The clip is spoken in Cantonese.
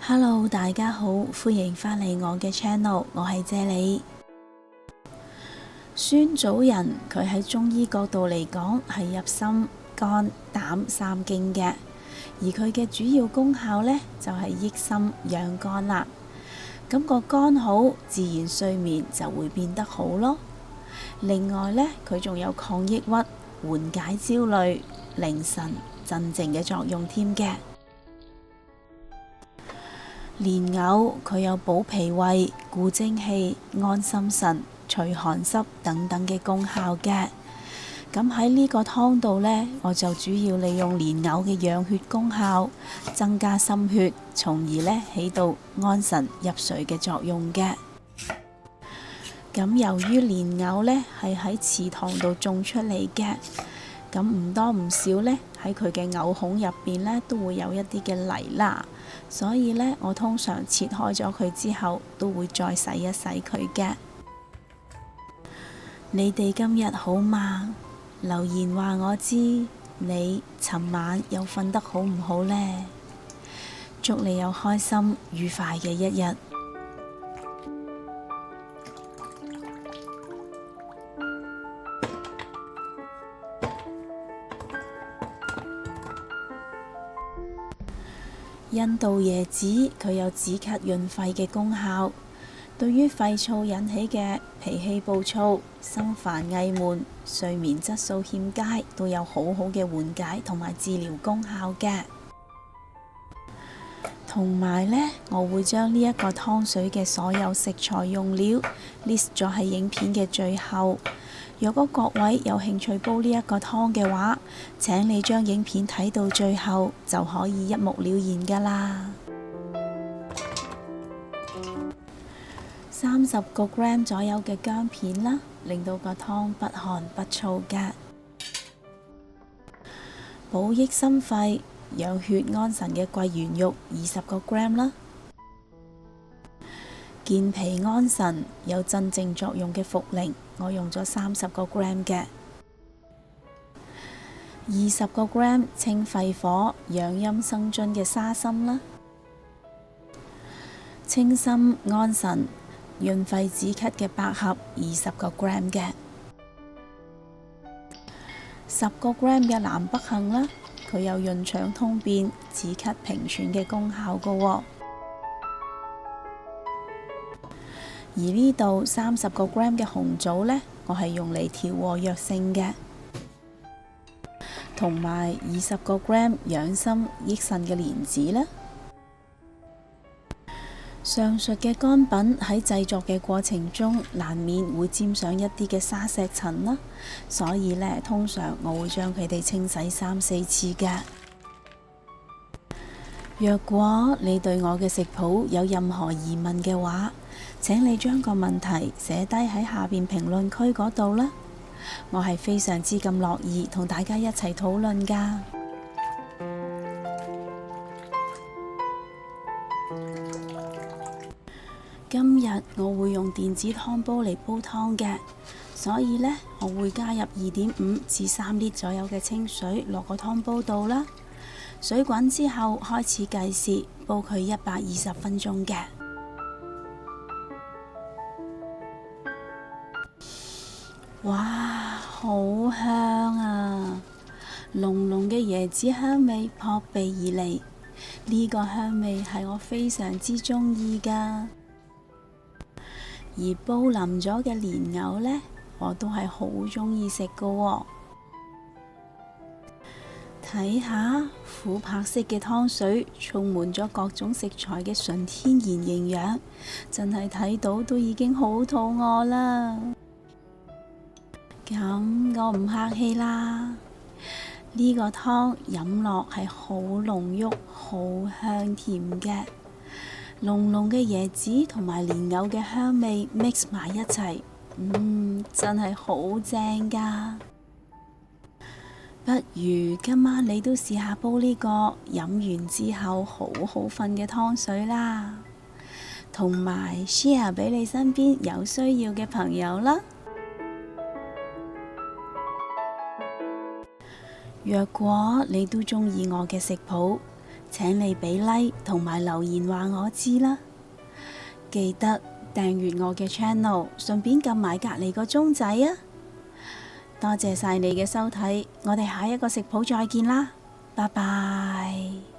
Hello，大家好，歡迎返嚟我嘅 channel，我係謝理。酸棗仁佢喺中醫角度嚟講係入心、肝、膽三經嘅，而佢嘅主要功效呢，就係益心養肝啦。咁個肝好，自然睡眠就會變得好咯。另外呢，佢仲有抗抑鬱、緩解焦慮、寧神鎮靜嘅作用添嘅。蓮藕佢有補脾胃、固精氣、安心神、除寒濕等等嘅功效嘅。咁喺呢個湯度呢，我就主要利用蓮藕嘅養血功效，增加心血，從而呢起到安神入睡嘅作用嘅。咁由於蓮藕呢係喺池塘度種出嚟嘅，咁唔多唔少呢，喺佢嘅藕孔入邊呢都會有一啲嘅泥啦，所以呢，我通常切開咗佢之後，都會再洗一洗佢嘅。你哋今日好嗎？留言話我知，你尋晚又瞓得好唔好呢？祝你有開心愉快嘅一日。印度椰子佢有止咳潤肺嘅功效，對於肺燥引起嘅脾氣暴躁、心煩翳悶、睡眠質素欠佳，都有好好嘅緩解同埋治療功效嘅。同埋呢，我會將呢一個湯水嘅所有食材用料 list 咗喺影片嘅最後。如果各位有興趣煲呢一個湯嘅話，請你將影片睇到最後，就可以一目了然㗎啦。30個 gram 左右嘅薑片啦，令到個湯不寒不燥㗎。補益心肺、養血安神嘅桂圓肉20個 gram 啦。健脾安神有鎮靜作用嘅茯苓，我用咗30個 gram 嘅。20個 gram 清肺火、養陰生津嘅沙參啦。清心安神、潤肺止咳嘅百合20個 gram 嘅。10個 gram 嘅南北杏啦，佢有潤腸通便、止咳平喘嘅功效㗎喎。而呢度30個 gram 嘅紅棗呢，我係用嚟調和藥性嘅，同埋20個 gram 養心益腎嘅蓮子啦。上述嘅乾品喺製作嘅過程中，難免會沾上一啲嘅沙石塵啦，所以呢，通常我會將佢哋清洗3-4次嘅。若果你對我嘅食譜有任何疑問嘅話，請你將個問題寫低喺下邊評論區嗰度啦，我係非常之咁樂意同大家一齊討論㗎。今日我會用電子湯煲嚟煲湯嘅，所以呢，我會加入2.5至3列左右嘅清水落個湯煲度啦。水滾之後開始計時，煲佢120分鐘嘅。哇，好香啊！濃濃嘅椰子香味撲鼻而嚟，呢個香味係我非常之鍾意㗎。而煲腍咗嘅蓮藕呢，我都係好鍾意食㗎喎。睇下琥珀色嘅湯水，充滿咗各種食材嘅純天然營養，真係睇到都已經好肚餓啦。咁我唔客氣啦，呢個湯飲落係好濃郁、好香甜嘅，濃濃嘅椰子同埋蓮藕嘅香味 mix 埋一齊，真係好正㗎。不如今晚你都試下煲呢個飲完之後好好瞓嘅湯水啦，同埋 share 俾你身邊有需要嘅朋友啦。若果你都鍾意我嘅食譜，請你俾 like 同埋留言話我知啦。記得訂閱我嘅 channel， 順便撳埋隔籬個鐘仔啊！多謝晒你嘅收睇，我哋下一個食譜再見啦，拜拜。